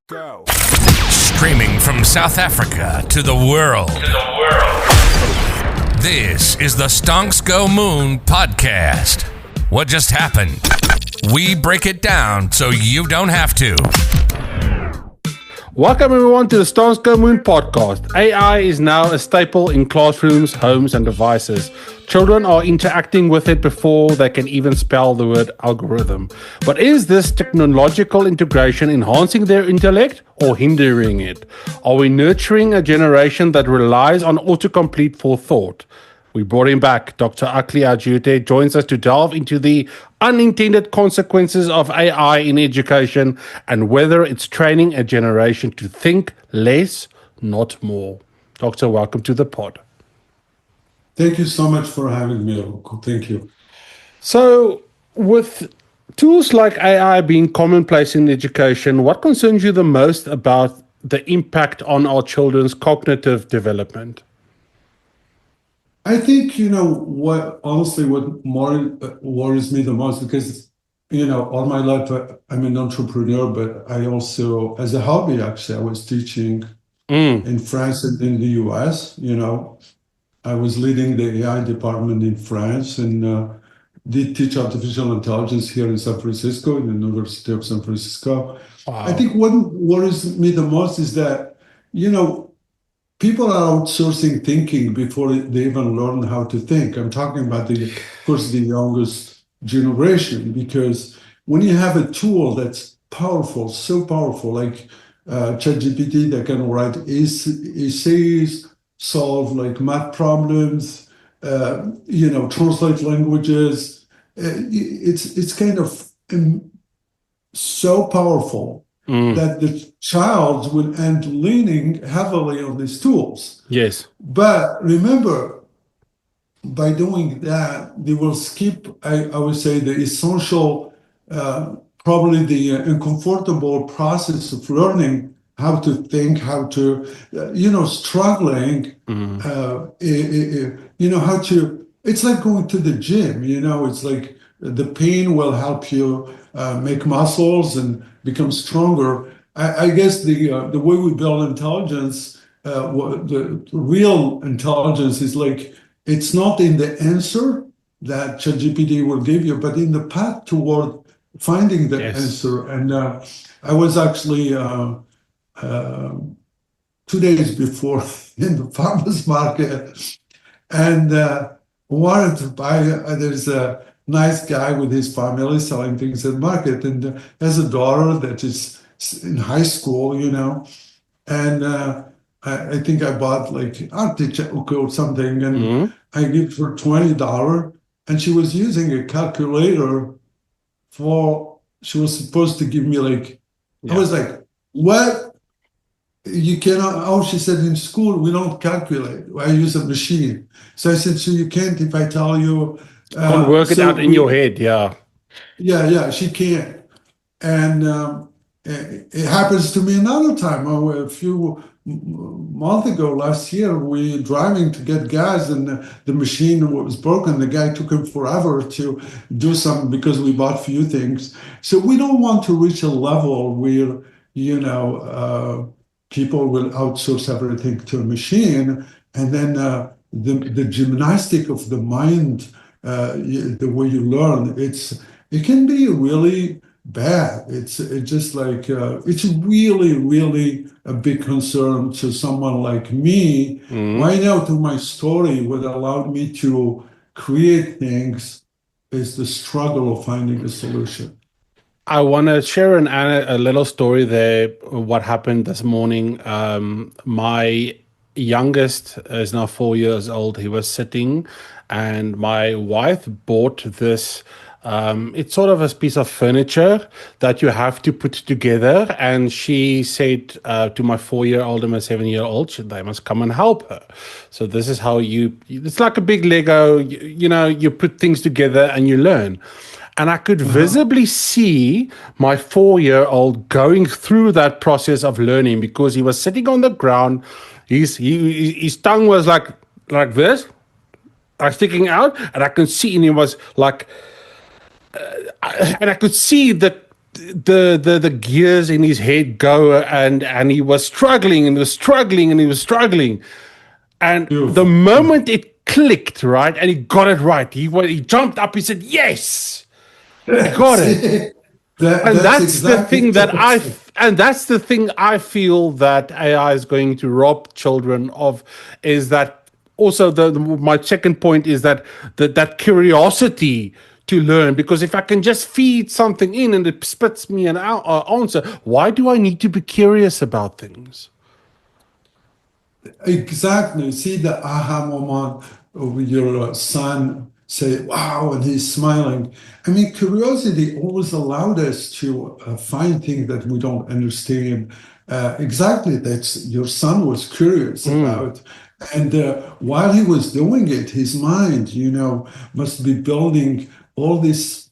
Go. Streaming from South Africa to the world. This is the Stonks Go Moon podcast. What just happened? We break it down so you don't have to. Welcome everyone to the Stonks Go Moon podcast. AI is now a staple in classrooms, homes and devices. Children are interacting with it before they can even spell the word algorithm. But is this technological integration enhancing their intellect or hindering it? Are we nurturing a generation that relies on autocomplete for thought? We brought him back. Dr. Akli Adjaoute joins us to delve into the unintended consequences of AI in education and whether it's training a generation to think less, not more. Doctor, welcome to the pod. Thank you so much for having me, Rocco. Thank you. So, with tools like AI being commonplace in education, what concerns you the most about the impact on our children's cognitive development? I think, what more worries me the most, because, all my life I'm an entrepreneur, but I also, as a hobby, actually, I was teaching in France and in the US. I was leading the AI department in France and did teach artificial intelligence here in San Francisco, in the University of San Francisco. Wow. I think what worries me the most is that, people are outsourcing thinking before they even learn how to think. I'm talking about, of course, the youngest generation, because when you have a tool that's powerful, so powerful, like ChatGPT that can write essays, solve like math problems, translate languages. It's kind of so powerful that the child will end leaning heavily on these tools. Yes. But remember, by doing that, they will skip, I would say, the essential, probably the uncomfortable process of learning how to think, how to, struggling, how to, it's like going to the gym, it's like the pain will help you make muscles and become stronger. I guess the way we build intelligence, the real intelligence is like, it's not in the answer that ChatGPT will give you, but in the path toward finding the answer. And I was actually 2 days before in the farmer's market and wanted to buy, there's a nice guy with his family selling things at market and has a daughter that is in high school, and I think I bought like artichoke or something and I gave her $20 and she was using a calculator she was supposed to give me I was like, what? You cannot, she said, in school, we don't calculate. I use a machine. So I said, so you can't if I tell you. Can't work it out in your head, yeah. Yeah, she can't. And it happens to me another time. A few months ago, last year, we were driving to get gas and the machine was broken. The guy took him forever to do something because we bought few things. So we don't want to reach a level where, people will outsource everything to a machine, and then the gymnastic of the mind, the way you learn, it can be really bad. It's just like it's really, really a big concern to someone like me. Right now, through my story, what allowed me to create things is the struggle of finding a solution. I want to share a little story there, what happened this morning. My youngest is now 4 years old. He was sitting and my wife bought this, it's sort of a piece of furniture that you have to put together. And she said to my 4-year-old and my 7-year-old, they must come and help her. So this is how it's like a big Lego, you put things together and you learn. And I could visibly see my 4-year-old going through that process of learning because he was sitting on the ground. His tongue was like this, sticking out, and I could see, and he was like, and I could see that the gears in his head go, and he was struggling and was struggling and he was struggling. And the Beautiful. moment it clicked, right, and he got it right, he jumped up, he said, yes, I got it. See, And that's that's the exactly thing that it. and that's the thing I feel that AI is going to rob children of, is that also my second point is that that curiosity to learn. Because if I can just feed something in and it spits me an answer, why do I need to be curious about things? Exactly. See the aha moment with your son say, wow, and he's smiling. I mean, curiosity always allowed us to find things that we don't understand. Exactly, that's your son was curious about. And while he was doing it, his mind, must be building all this.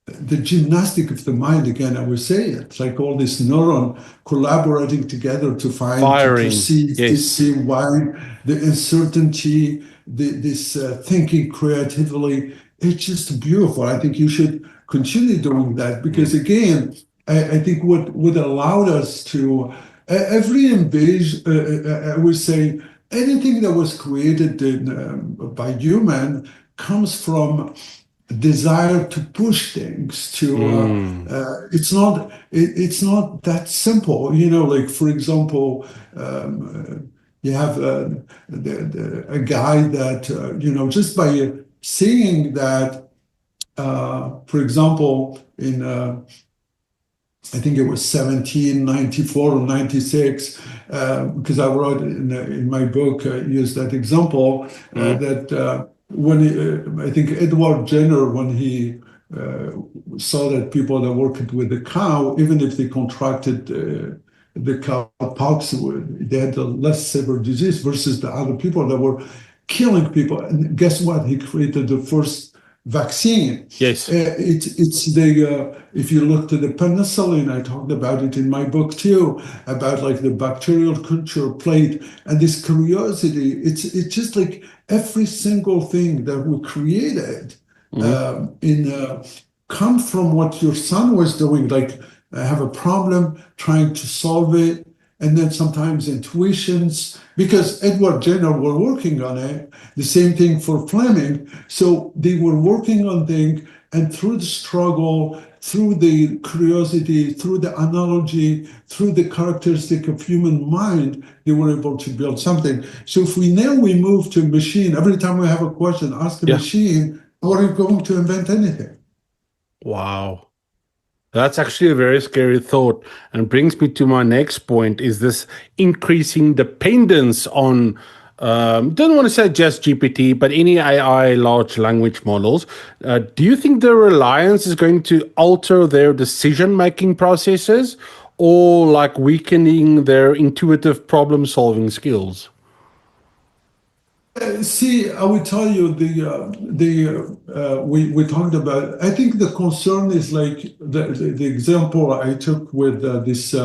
The gymnastic of the mind again, I would say it's like all this neuron collaborating together to find, to Firing, perceive, to yes. see why the uncertainty, this thinking creatively. It's just beautiful. I think you should continue doing that because again, I think what allowed us to every invasion, I would say anything that was created by human comes from desire to push things to it's not that simple, like for example, you have a guy that just by seeing that for example in I think it was 1794 or 96, because I wrote in my book, used that example that when I think Edward Jenner, when he saw that people that worked with the cow, even if they contracted the cowpox, they had a less severe disease versus the other people that were killing people. And guess what? He created the first vaccine. Yes. It's the if you look to the penicillin, I talked about it in my book too, about like the bacterial culture plate and this curiosity. It's just like every single thing that we created in come from what your son was doing. Like I have a problem, trying to solve it, and then sometimes intuitions, because Edward Jenner were working on it, the same thing for Fleming. So they were working on things, and through the struggle, through the curiosity, through the analogy, through the characteristic of human mind, they were able to build something. So if we move to a machine, every time we have a question, ask the Yeah. machine, are you going to invent anything? Wow. That's actually a very scary thought, and brings me to my next point, is this increasing dependence on, don't want to say just GPT, but any AI large language models. Do you think the reliance is going to alter their decision-making processes, or like weakening their intuitive problem-solving skills? See, I will tell you we talked about. I think the concern is like the example I took with this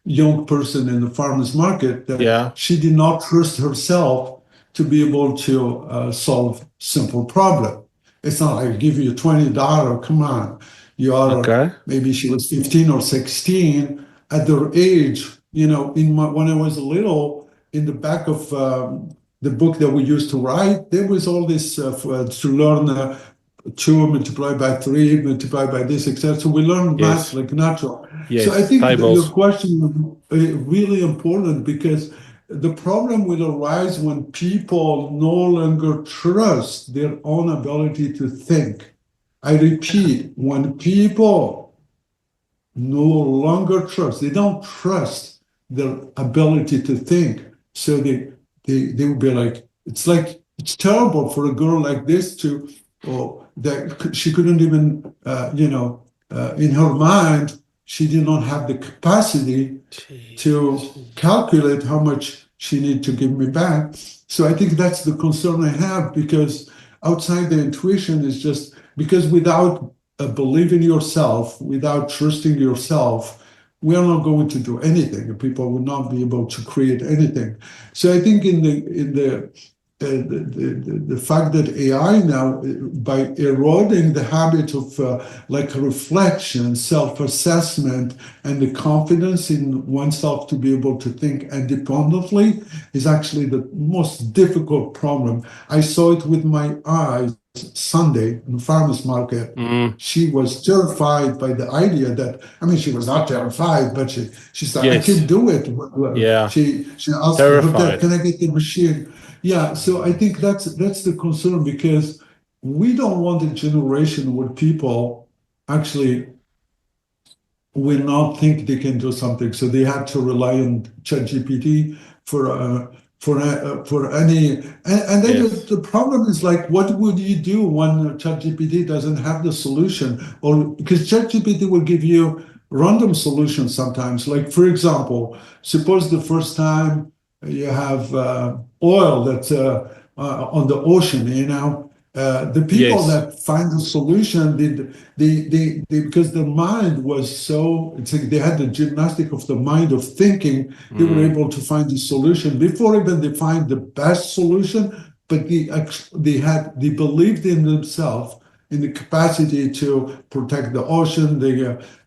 young person in the farmers market, that Yeah. she did not trust herself to be able to solve simple problem. It's not like give you $20. Come on, you are Okay. maybe she was 15 or 16 at their age. When I was little, in the back of the book that we used to write, there was all this to learn 2 multiplied by 3, multiplied by this, etc. So we learn math Yes. like natural. So I Yes. think that your Tables. question is really important because the problem will arise when people no longer trust their own ability to think. I repeat, when people no longer trust, they don't trust their ability to think. So they will be like, it's terrible for a girl like this to, or that she couldn't even, in her mind, she did not have the capacity to calculate how much she need to give me back. So I think that's the concern I have, because outside the intuition is just because without believing yourself, without trusting yourself, we are not going to do anything. People will not be able to create anything. So I think in the the fact that AI now, by eroding the habit of like reflection, self-assessment, and the confidence in oneself to be able to think independently, is actually the most difficult problem. I saw it with my eyes Sunday in the farmers market. Mm. She was terrified by the idea that, I mean, she was not terrified, but she said, I Yes. can do it. Yeah. She asked her dad, Terrified. can I get the machine? Yeah, so I think that's the concern, because we don't want a generation where people actually will not think they can do something, so they have to rely on ChatGPT for any. And then Yes. the problem is, like, what would you do when ChatGPT doesn't have the solution? Or because ChatGPT will give you random solutions sometimes. Like, for example, suppose the first time you have oil that's on the ocean, the people Yes. that find the solution did they because their mind was so, it's like they had the gymnastic of the mind of thinking. They were Mm. able to find the solution before even they find the best solution, but they believed in themselves, in the capacity to protect the ocean, the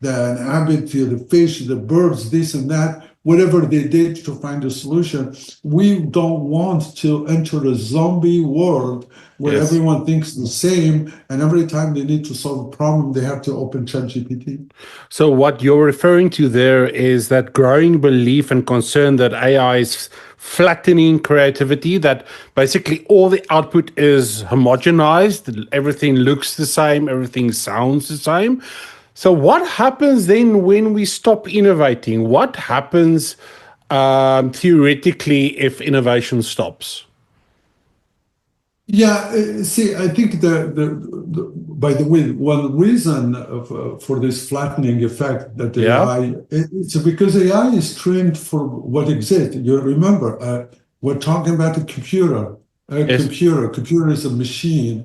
inhabit, the fish, the birds, this and that, whatever they did to find a solution. We don't want to enter a zombie world where Yes. everyone thinks the same, and every time they need to solve a problem, they have to open ChatGPT. So what you're referring to there is that growing belief and concern that AI is flattening creativity, that basically all the output is homogenized, everything looks the same, everything sounds the same. So what happens then when we stop innovating? What happens theoretically if innovation stops? Yeah, see, I think by the way, one reason for this flattening effect that Yeah. AI, it's because AI is trained for what exists. You remember, we're talking about a computer. Yes. Computer is a machine,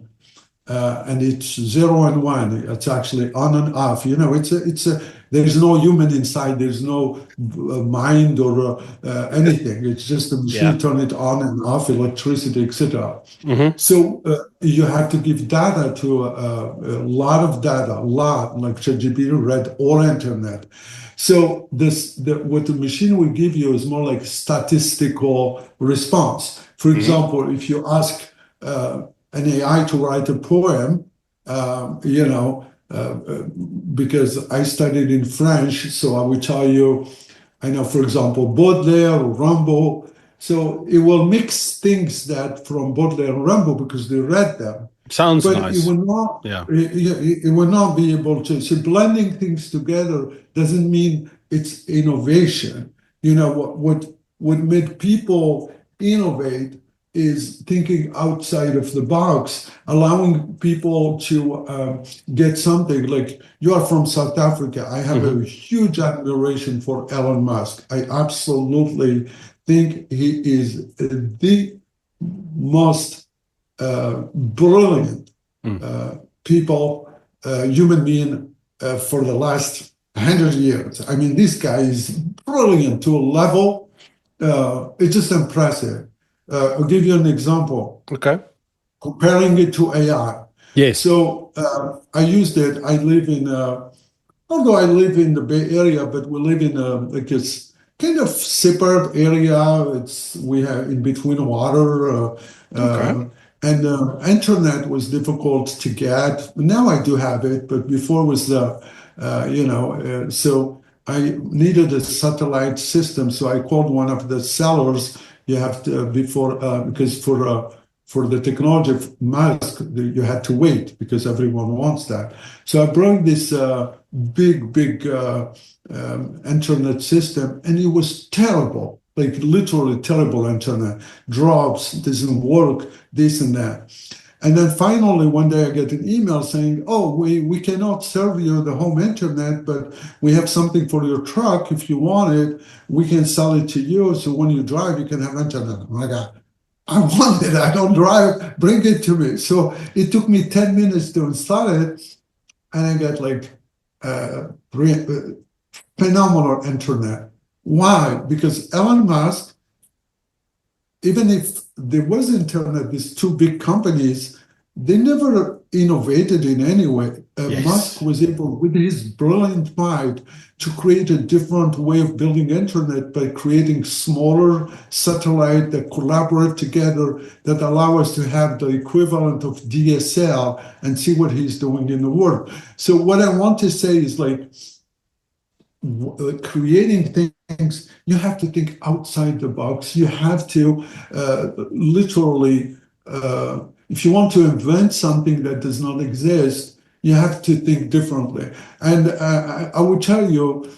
and it's zero and one. It's actually on and off. There's no human inside. There's no mind or anything. It's just a Yeah. machine. Turn it on and off, electricity, etc. Mm-hmm. So you have to give data to a lot of data, a lot, like ChatGPT read all internet. So what the machine will give you is more like statistical response. For Mm-hmm. example, if you ask an AI to write a poem, uh, you know, uh, uh, because I studied in French, so I will tell you, I know, for example, Baudelaire or Rimbaud. So it will mix things that from Baudelaire and Rimbaud because they read them, Sounds but it nice. will not. Yeah. It will not be able to. So blending things together doesn't mean it's innovation. What made people innovate is thinking outside of the box, allowing people to get something. Like, you are from South Africa. I have Mm-hmm. a huge admiration for Elon Musk. I absolutely think he is the most brilliant Mm. people, human being for the last 100 years. I mean, this guy is brilliant to a level. It's just impressive. I'll give you an example, Okay. comparing it to AI. Yes. So I used it. Although I live in the Bay Area, but we live in like this kind of suburb area. We have in between water, Okay. and internet was difficult to get. Now I do have it, but before was so I needed a satellite system. So I called one of the sellers. You have to before because for the technology of Musk, you had to wait because everyone wants that. So I brought this big internet system, and it was terrible, like literally terrible internet. Drops, doesn't work, this and that. And then finally, one day I get an email saying, oh, we cannot serve you the home internet, but we have something for your truck. If you want it, we can sell it to you. So when you drive, you can have internet. I'm like, I want it. I don't drive. Bring it to me. So it took me 10 minutes to install it. And I got like uh, phenomenal internet. Why? Because Elon Musk, even if there was internet, these two big companies, they never innovated in any way. Musk Yes. was able, with his brilliant mind, to create a different way of building internet by creating smaller satellite that collaborate together that allow us to have the equivalent of DSL and see what he's doing in the world. So what I want to say is like creating things, you have to think outside the box. You have to literally, if you want to invent something that does not exist, you have to think differently. And I would tell you,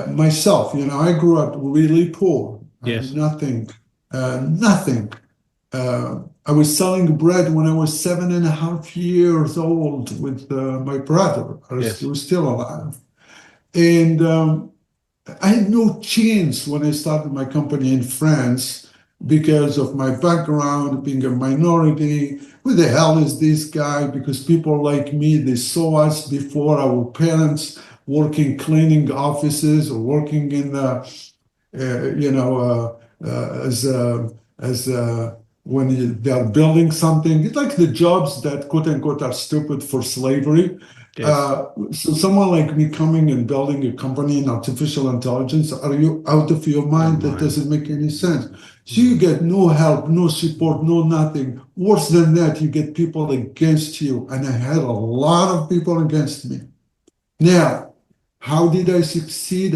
myself, I grew up really poor. I had Yes. nothing, nothing. I was selling bread when I was 7.5 years old with my brother. He Yes. was still alive. And I had no chance when I started my company in France because of my background, being a minority. Who the hell is this guy? Because people like me, they saw us before our parents working cleaning offices or working in as when they are building something. It's like the jobs that quote unquote are stupid for slavery. Yes. So someone like me coming and building a company in artificial intelligence, are you out of your Your mind? That mind. doesn't make any sense. So you get no help, no support, no nothing. Worse than that, you get people against you. And I had a lot of people against me. Now, how did I succeed?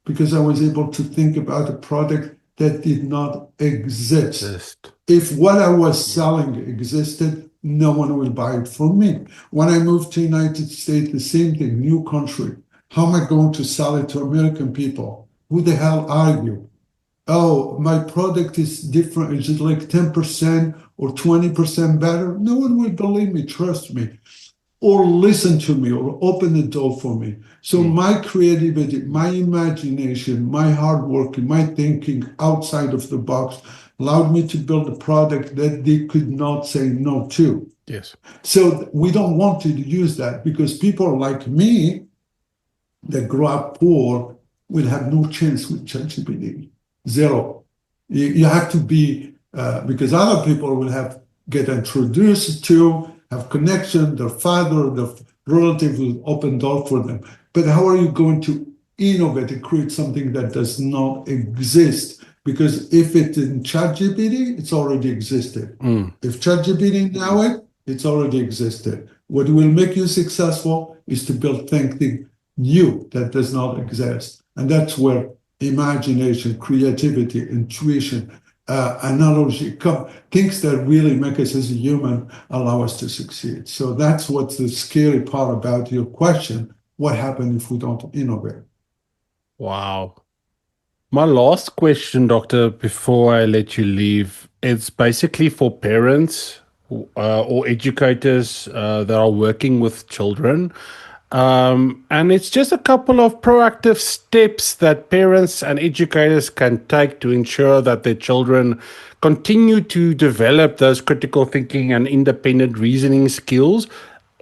Because I was able to think about a product that did not exist. Exist. If what I was selling existed, no one will buy it from me. When I moved to the United States, the same thing, new country. How am I going to sell it to American people? Who the hell are you? Oh, my product is different. Is it like 10% or 20% better? No one will believe me, trust me, or listen to me or open the door for me. So Mm. my creativity, my imagination, my hard work, my thinking outside of the box allowed me to build a product that they could not say no to. Yes. So we don't want to use that because people like me that grew up poor will have no chance with ChatGPT. Zero. You have to be, because other people will have get introduced to, have connection, their father, their relative will open door for them. But how are you going to innovate and create something that does not exist? Because if it's in ChatGPT, it's already existed. Mm. If ChatGPT know it, it's already existed. What will make you successful is to build something new that does not exist. And that's where imagination, creativity, intuition, analogy, things that really make us as a human allow us to succeed. So that's what's the scary part about your question. What happens if we don't innovate? Wow. My last question, Doctor, before I let you leave, it's basically for parents or educators that are working with children. And it's just a couple of proactive steps that parents and educators can take to ensure that their children continue to develop those critical thinking and independent reasoning skills,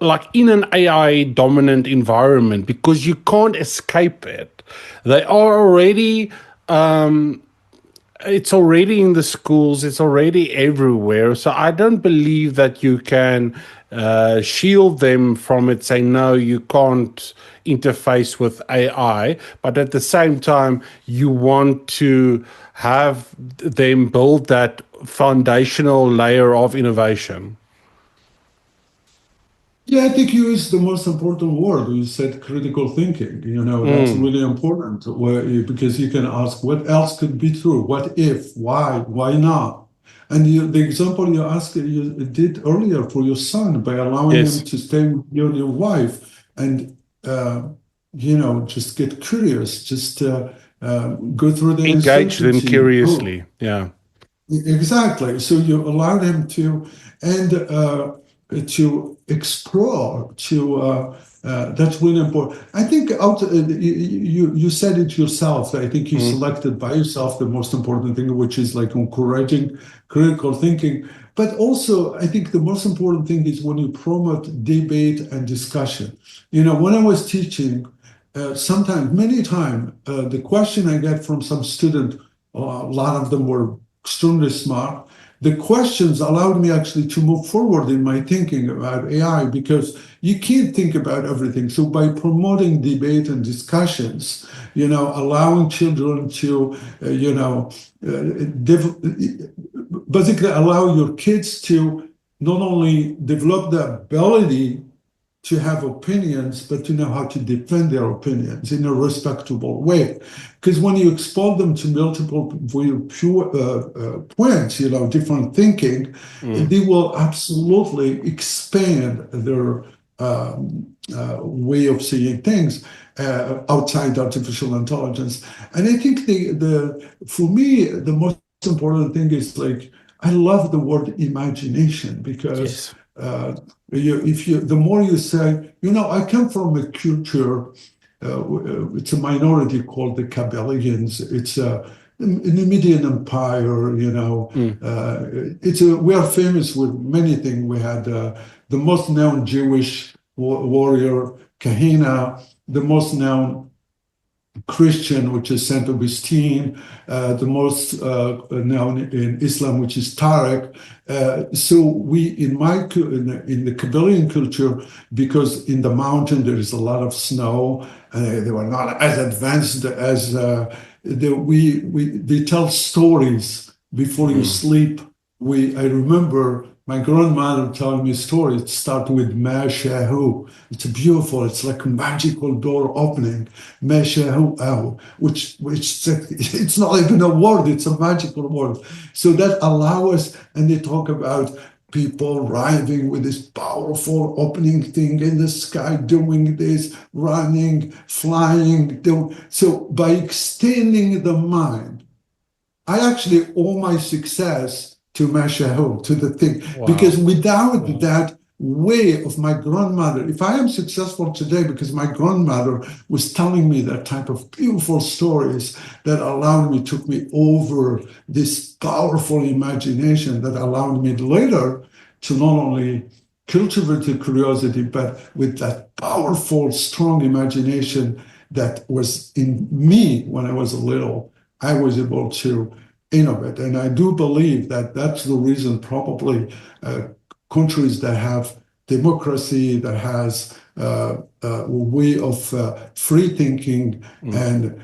like in an AI dominant environment, because you can't escape it. They are already it's already in the schools, it's already everywhere. So I don't believe that you can shield them from it, say, no, you can't interface with AI. But at the same time, you want to have them build that foundational layer of innovation. Yeah, I think you used the most important word. You said critical thinking. That's Mm, really important because you can ask what else could be true? What if? Why not? And the example you did earlier for your son by allowing him yes. to stay with you and your wife and, just get curious, just go through the Engage them uncertainty. Oh, curiously. Yeah. exactly. So you allowed him to, and to explore, to that's really important. I think you said it yourself. I think you Mm, selected by yourself the most important thing, which is like encouraging critical thinking. But also, I think the most important thing is when you promote debate and discussion. When I was teaching, sometimes, many times, the question I get from some student, a lot of them were extremely smart. the questions allowed me actually to move forward in my thinking about AI, because you can't think about everything. So by promoting debate and discussions, allowing children to, basically allow your kids to not only develop the ability to have opinions, but to know how to defend their opinions in a respectable way. Because when you expose them to multiple points, different thinking, they will absolutely expand their way of seeing things outside artificial intelligence. And I think for me, the most important thing is, like, I love the word imagination, because the more you say, I come from a culture, it's a minority called the Kabbalions. It's in the Median Empire, we are famous with many things. We had the most known Jewish warrior, Kahina, the most known Christian, which is Saint Augustine, the most known in Islam, which is Tariq. So we, in the Kabbalion culture, because in the mountain there is a lot of snow, they were not as advanced as they tell stories before you sleep. I remember my grandmother telling me stories. It starts with Ma Shahu. It's beautiful. It's like a magical door opening. Ma Shahu, which it's not even a word. It's a magical word. So that allows us, and they talk about people arriving with this powerful opening thing in the sky, doing this, running, flying. So by extending the mind, I actually owe my success to Mashaho, to the thing. Wow. Because without that way of my grandmother, if I am successful today because my grandmother was telling me that type of beautiful stories that took me over this powerful imagination that allowed me later to not only cultivate the curiosity, but with that powerful, strong imagination that was in me when I was little, I was able to innovate. And I do believe that that's the reason probably countries that have democracy, that has a way of free thinking and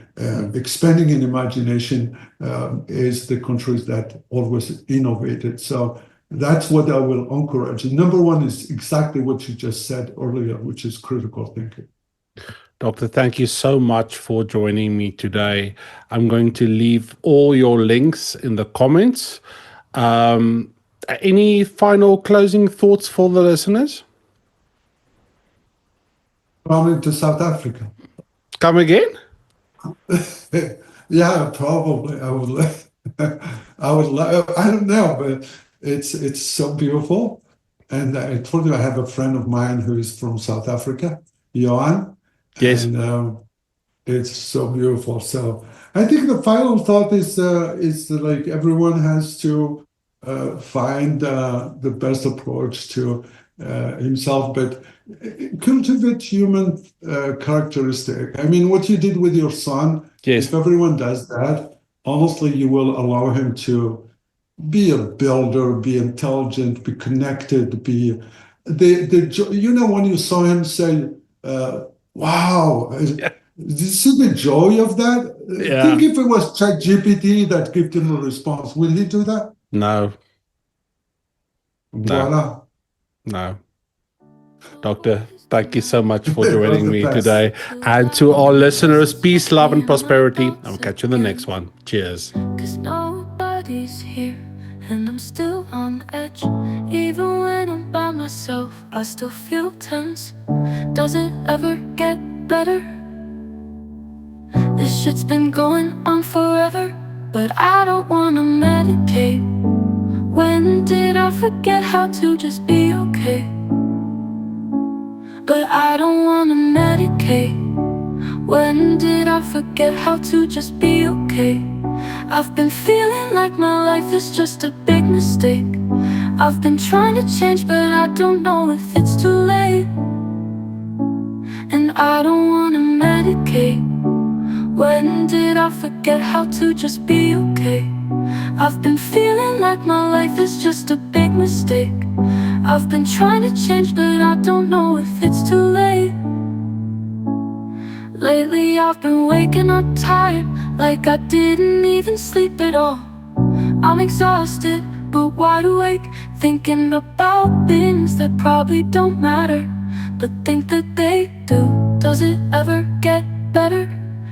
expanding in imagination is the countries that always innovated. So that's what I will encourage. Number one is exactly what you just said earlier, which is critical thinking. Doctor, thank you so much for joining me today. I'm going to leave all your links in the comments. Any final closing thoughts for the listeners? Coming to South Africa. Come again? Yeah, probably. I don't know, but it's so beautiful. And I told you I have a friend of mine who is from South Africa, Johan. Yes. And it's so beautiful. So I think the final thought is like everyone has to find the best approach to himself, but cultivate human characteristic. I mean, what you did with your son, if everyone does that, honestly, you will allow him to be a builder, be intelligent, be connected, be when you saw him say, wow, this is the joy of that. Yeah. Think if it was ChatGPT that gave him a response, will he do that? No. Voila. No. Doctor, thank you so much for joining me today. And to all listeners, peace, love, and prosperity. I'll catch you in the next one. Cheers. 'Cause nobody's here, and I'm still on edge. Even when I'm by myself, I still feel tense. Does it ever get better? This shit's been going on forever, but I don't wanna medicate. When did I forget how to just be okay? But I don't wanna medicate. When did I forget how to just be okay? I've been feeling like my life is just a big mistake. I've been trying to change, but I don't know if it's too late. And I don't wanna medicate. When did I forget how to just be okay? I've been feeling like my life is just a big mistake. I've been trying to change, but I don't know if it's too late. Lately I've been waking up tired, like I didn't even sleep at all. I'm exhausted, but wide awake, thinking about things that probably don't matter, but think that they do. Does it ever get better?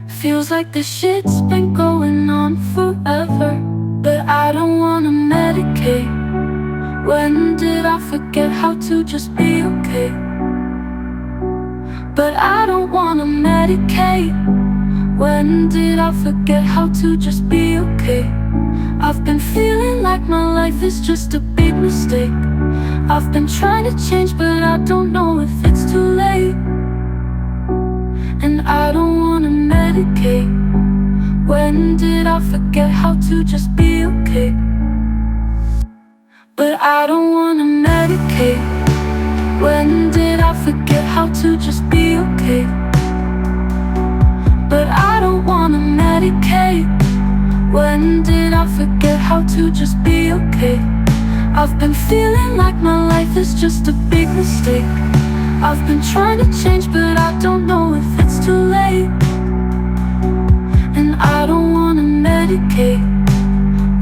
Feels like this shit's been going on forever. But I don't wanna medicate. When did I forget how to just be okay? But I don't wanna medicate. When did I forget how to just be okay? I've been feeling like my life is just a big mistake. I've been trying to change, but I don't know if it's too late. And I don't wanna medicate. When did I forget how to just be okay? But I don't wanna medicate. When did I forget how to just be okay? But I don't wanna medicate. When did I forget how to just be okay? I've been feeling like my life is just a big mistake. I've been trying to change, but I don't know if it's too late. And I don't wanna medicate.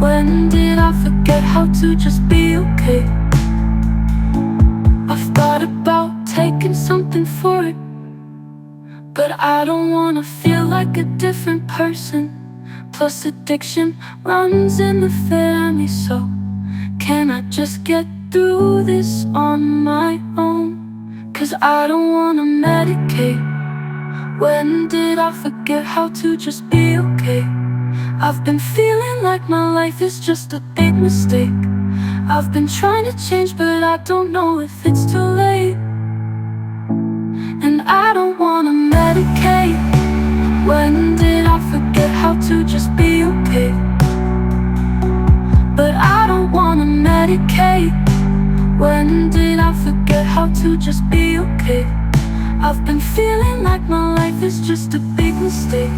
When did I forget how to just be okay? I've thought about taking something for it, but I don't wanna feel like a different person. Plus addiction runs in the family, so can I just get through this on my own? 'Cause I don't wanna medicate. When did I forget how to just be okay? I've been feeling like my life is just a big mistake. I've been trying to change, but I don't know if it's too late. And I don't wanna medicate. When did I forget how to just be okay? But I don't wanna medicate. When did I forget how to just be okay? I've been feeling like my life is just a big mistake.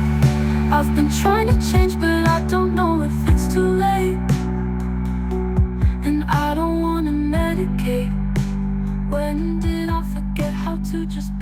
I've been trying to change, but I don't know if it's too late. And I don't wanna medicate. When did I forget how to just